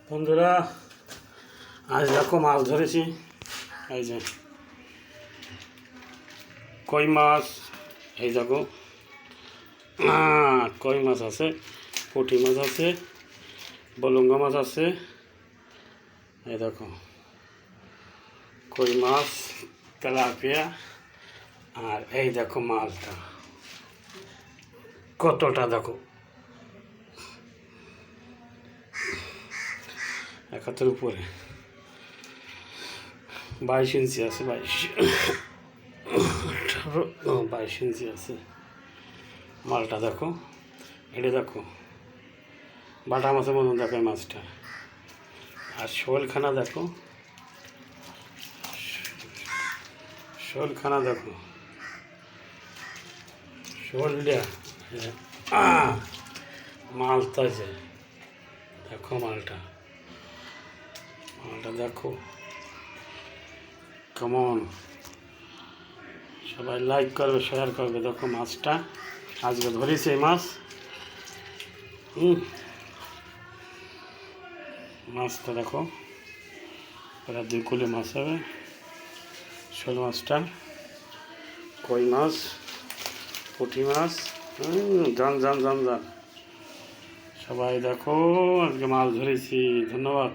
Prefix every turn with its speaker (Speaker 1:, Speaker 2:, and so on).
Speaker 1: বন্ধুরা, আজ দেখো মাছ ধরেছি। এই যে কই মাছ, এই দেখো কই মাছ আছে, পুঁটি মাছ আছে, বলুঙ্গা মাছ আছে। এই দেখো কই মাছ, তেলাপিয়া। আর এই দেখো মাছটা কতটা, দেখো এক হাতের উপরে 22 ইঞ্চি আছে, 22 ইঞ্চি আছে মালটা। দেখো এটা, দেখো বাটা মাছের মতন, দেখো এই মাছটা। আর শোলখানা দেখো, শোলখানা দেখো, শোলটা মাল তো আছে। দেখো মালটা, মালটা দেখো কেমন। সবাই লাইক করবে, শেয়ার করবে। দেখো মাছটা আজকে ধরেছি, এই মাছ। মাছটা দেখো, ওরা 2 কিলো মাছ হবে। শোল মাছটা, কই মাছ, পুঁটি মাছ। জান জান জান জান। সবাই দেখো আজকে মাছ ধরেছি। ধন্যবাদ।